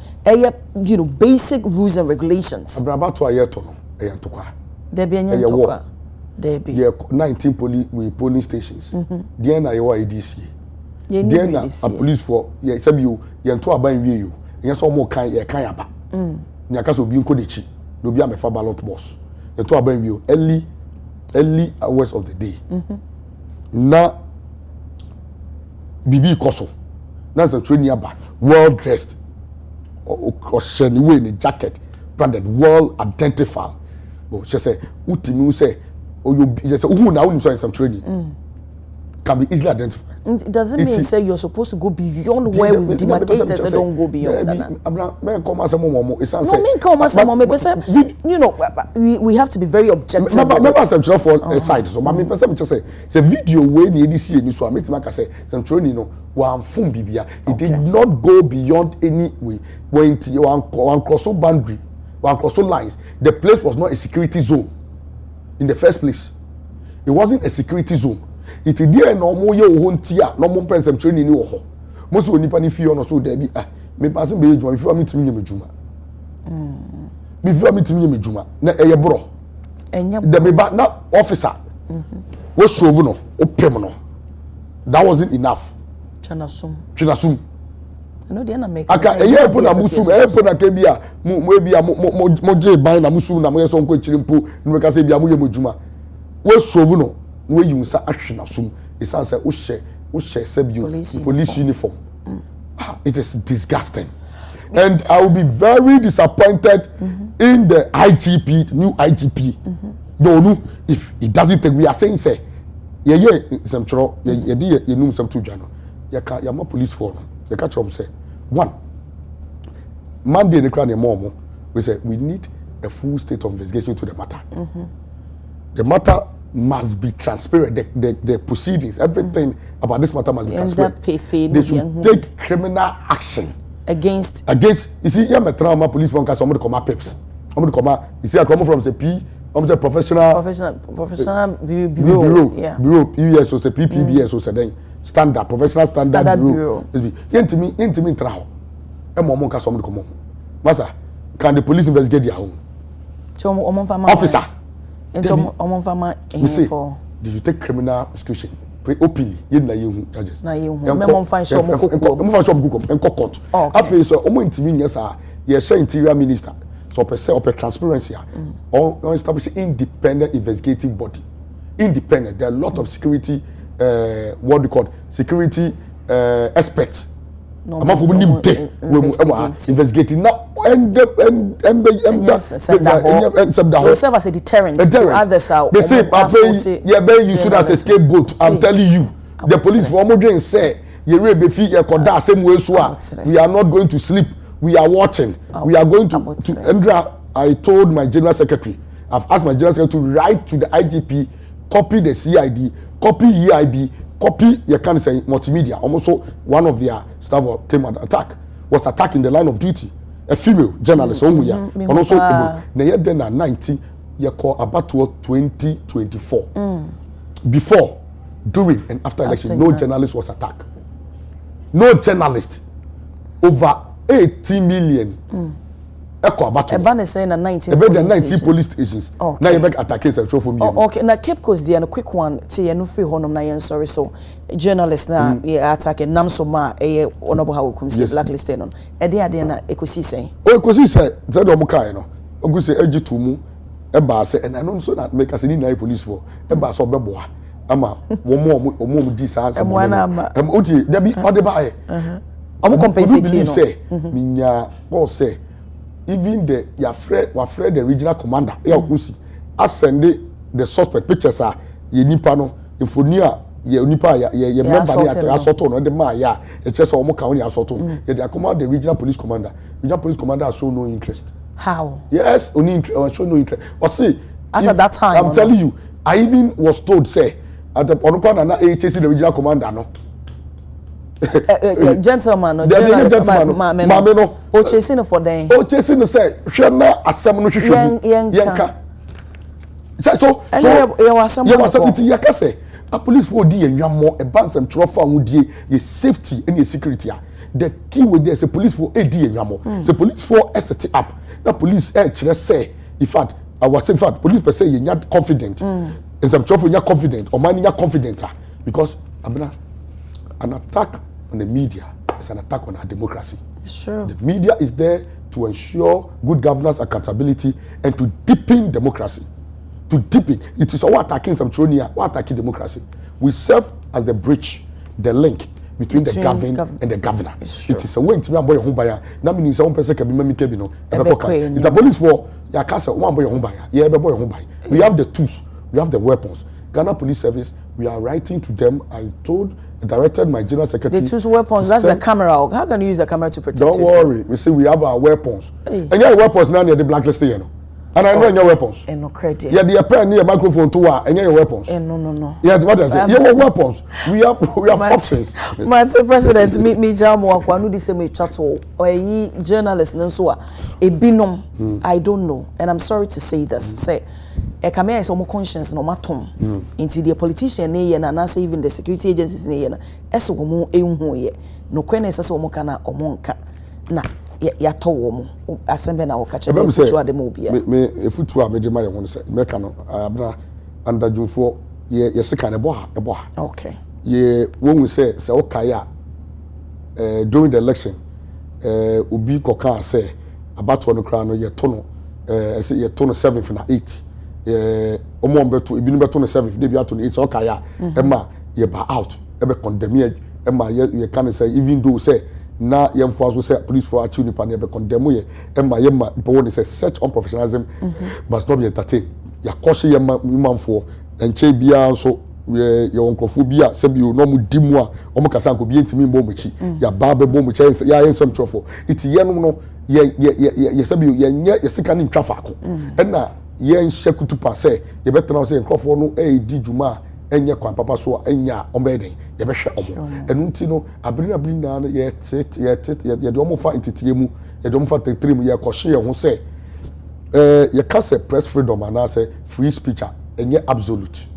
basic rules and regulations. There be 19 polling stations. There na ADC. There na a police for you to aban you. Yes, all more kind aba. Nyakaso bi nko dechi. No bi amefa ballot box. To aban you early hours of the day. Na bibi koso. Na the training aba well dressed. Or shiny way in a jacket branded well identified. But she say utimi say or you just say who now in some training can be easily identified. It doesn't mean say you're supposed to go beyond where we demarcated say don't go beyond we have to be very objective. For side so my person just say video way the ADC ni so I make make say some training no one phone bibia it did not go beyond any way when one cross boundary one cross lines. The place was not a security zone in the first place. It wasn't a security zone. It is there no more you won't hear no more person training you ho most of nipa ni fie no so there be me pass be ejuma before me tumi me ejuma before me tumi me ejuma na eye bro the be back na officer we show no opem no that wasn't enough chinasum no dey na make aka eye po na musum po na ke bia mo bia mo je ban na musum na mo yeso nko chiri mpo no ka se bia mo ye modjuma we sovu no we yunsa ahwe na sum isan say wo hye sebio police uniform. It is disgusting. And I will be very disappointed in the IGP, new IGP. No, if it doesn't take, we are saying, say, some trouble, you know, some two jano. You more police for them. The catch them say, one, Monday, the crown, more, we say, we need a full state of investigation to the matter. The matter must be transparent. The proceedings, everything about this matter must be transparent. They should take criminal action. Against you see here trauma police from case somebody come up peps somebody come out you see I come from say P say professional bureau PBS so say PPBS so say then standard professional standard bureau yentimi tra ho e mo ka somebody come masa can the police investigate their own so officer into omon fama for did you take criminal prosecution openly you na you charges na you memo fan show mo kokko en court after so omo intimi nyesa ye share interior minister so per transparency or establish independent investigative body independent there are a lot of security what we call security experts amafu bu nim te we mu investigating now and serve as a deterrent to others out. They say, you should as a scapegoat. I'm telling you, the police for Omodren say, we are not going to sleep. We are watching. We are going to Andrea, I told my general secretary, I've asked my general secretary to write to the IGP, copy the CID, copy EIB, copy you can say multimedia. Almost one of their staff came and was attacking the line of duty. A female journalist and also na yet then 19 you call about 2024 before during and after election no journalist was attacked no journalist over 80 million about saying 19 police stations now you make attacking central for me okay na Cape Coast there a quick one say no free honum na yen sorry so journalist na attack nam so ma honorable how come say blacklisted on ade na ekosi say ekosi say do mo kai no oguse agitu mu ba say and I know so that make us ni na police for ba so beboa ama wo mo di sa answer mo odi da bi ode ba e am compensate no say minya o say even the wafre the regional commander Yakusi send the suspect pictures are ye nipa no infonia ye nipa ye member ya assault no the ma ya e che so omo ka woni assault ye dey command the regional police commander has shown no interest. How? Yes, only show no interest. Or see as at that time I'm telling you I even was told say at the onukwa na chasing the regional commander no gentleman no o chasing for them o chasing say hwe na asem no hwehwe yenka so you was some yaka say a police for di enwamo e bansem trofa hodie ye safety and ye security the key with there say police for di enwamo say police for set up na police kire say in fact I was in fact police per se ye nya confident is am trofa nya confident or man nya confident because abena an attack on the media is an attack on our democracy. Sure. The media is there to ensure good governance, accountability, and to deepen democracy. To deepen. It is all attacking some tronia, what attacking democracy. We serve as the bridge, the link between the governed and the governor. It is a way to be a boy home buyer. Now meaning some person can be memi kebino. It's a police for your castle, one boy home buyer. Yeah, boy home buyer. We have the tools, we have the weapons. Ghana Police Service, we are writing to them. I directed my general secretary. They choose weapons. That's the camera. How can you use the camera to protect yourself? Don't worry. We say we have our weapons. Hey. And your weapons now near the blacklisted, you know. And I know your weapons. And no credit. Yeah, the pen near microphone too. And your weapons. No. Yeah, what does it? Your weapons. We have options. Mr. President, me jamu akwanu di same chat or ye journalist nso a binom. I don't know, and I'm sorry to say this. Say. E kame is omo conscience no matom into the politician ne ye na say even the security agencies ne ye na eso omo ehun ye no kwene se omo kana omo nka na ya to omo asembe na okache be futu ade mo bia me efutu a me de ma ye won se me ka no abna andajufo ye sika ne bo ha okay ye won se okay a during the election obi koka say abato no kra no ye to no say ye to no 7th na 8 omo beto ebi no beto no 7th dey be ato no 8 okay ya e ma ye ba out e be condemn ye ma ye can say even though say na ye mfo aso say police for achieve nipa na be condemn ye e ma people say search on professionalism must not be entertained ya caution ye manfo enche bia so ye wonkofo bia se bi no mu dimu a o mu kasa nko bi entimi mbo mu chi ya ba be bo mu chi ya ye nsem trofo iti ye no ye se bi ye nye ye sika ni ntwa faako na ye nhye kutupa se ye betena se nkofo no di djuma enye kwan papa so enya ombeden ye be hwe omo enu nti no abiri na ye ye de omo fa ntitiye mu ye de omo fa tetri mu ye kohye ye ho se ye ka se press freedom and say free speech enye absolute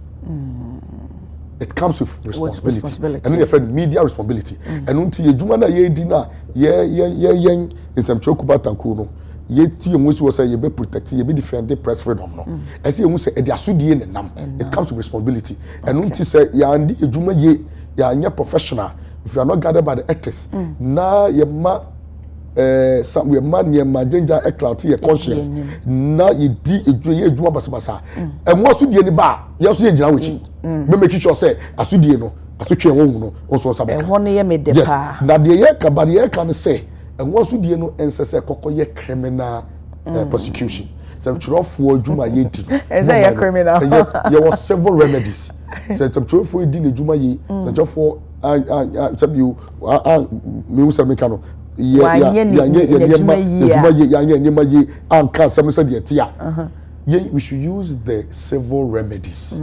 it comes with responsibility and you friend media responsibility enu nti ye djuma na ye di na ye nsem chokuba tanku no ye ti emu si wo say ye be protect ye be defend the press freedom no e say emu say e de asodie ne nam it comes with responsibility enu nti say ya ndi ejuma ye ya anya professional if you are not guided by the ethics na ye ma some we man ye ma ginger eclat ye conscience na ye di ye ejuma basabasa emu asodie ni ba ye so ye gina wuchi be make sure say asodie no asotwe won no so sabeka e hono ye me de pa na de ye ka ba de ye ka ne say and once you no ensese kokoye criminal prosecution some trofo adwuma ye di say a criminal there was several remedies so some trofo di na adwuma ye some trofo you me usa me kano ye anka some say de tia we should use the civil remedies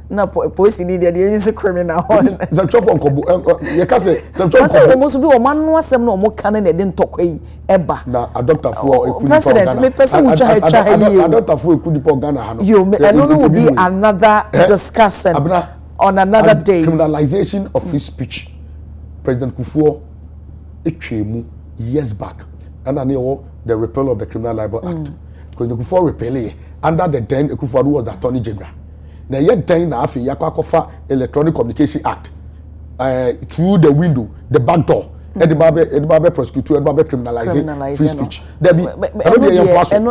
na police need dey use criminal the trofo nkobo ye ka say some trofo almost be o man no asem na o mo kan na de ntokwa eba na doctor for ekudi president me person wo twa yi doctor for ekudi po Ghana ha no you I don't know will be another discussion on another day criminalization of free speech President Kufuor etwemu years back and the repeal of the Criminal Libel Act President Kufuor repeal under the then Kufuor was the Attorney General na yet then na afi yakwa Electronic Communication Act through the window the back door the babe prosecute the babe criminalize free speech there be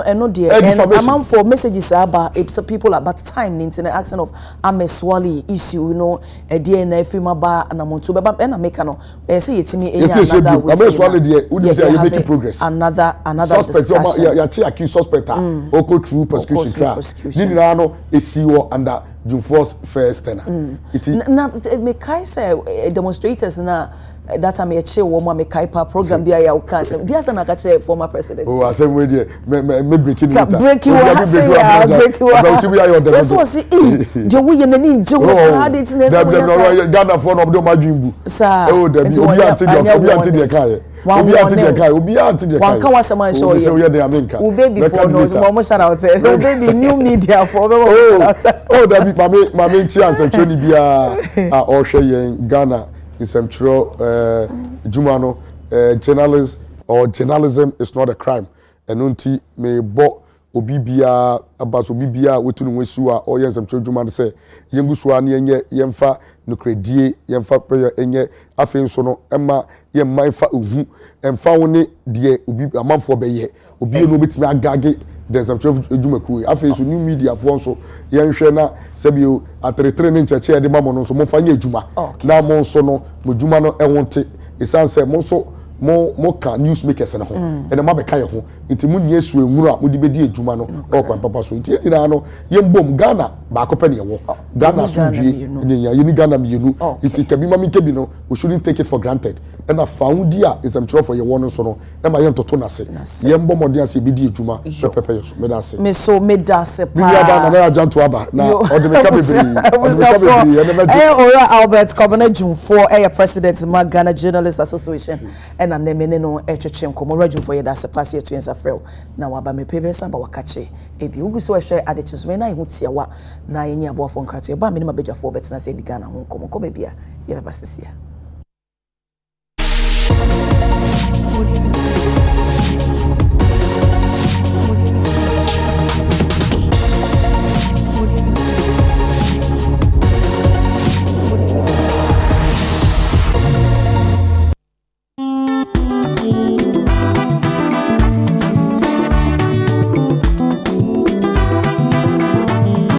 eno dey amount for messages about people about time internet action of ameswali issue you know e dey na efima ba na monto be ba na make no say yetimi another way ameswali dey we dey you making progress another suspect ya chi accuse suspect oko true prosecution trial ni na no esiwo under June 1st first tenor it na me kai say demonstrators na that time che wo ma me kai pa program bia ya uka say dia na ka che former president oh asem we dey me breaking it break you so see je wo ye nani nje wo hard it na so Ghana for no do ma dwimbu oh da bi obi anti de kai obi anti de kai wan ka wasema show so ye dey aminka o baby for no mo shout out o baby new media for be mo shout out oh da bi ma me nti ansem choni bia a o hwe yen Ghana Jumano, journalism or journalism is not a crime. And unti me bo obibia abas obibia wetunu wesua or yes some Jumano say yengusua ni enye yemfa no credie yemfa prayer enye afen so no emma yem manfa ohu emfa woni de obi amanfo beye obi no betimi agage there's some Jumaku afen so new media for so yenhwe na sabio atretre ne ncheche de mamo no so mo fanye ejuma na mo so no mo juma no ewonte isanse mo so mo ka news makers na ho ene ma be ka ye ho nti mu nye su enwuru a mo di bedi ejuma no okwan papa so nti ina no yembom Ghana ba ko pe ne wo Ghana so dwie nyanya yini Ghana mienu nti kabi ma mi kebi no we shouldn't take it for granted and I found dia is am for ye won so no e ma ye ntoto na se yembom odi ase bedi ejuma pepe yo so me da se me so me da se pa bi aba na ajanto aba na odi me ka bebre ora Albert Kobana Jumfo president ma Ghana Journalists Association and na me no etwetwe nkomo raju for yeda se pass yetu ensa frel na waba me pebe samba wakache ebi uguso ehwe Adekye Nsroma na ehu tiawa na yenyi aboafo nkrato e ba me ne mabedwafo betina se Ghana ho nkomo ko bebia ye beba sesia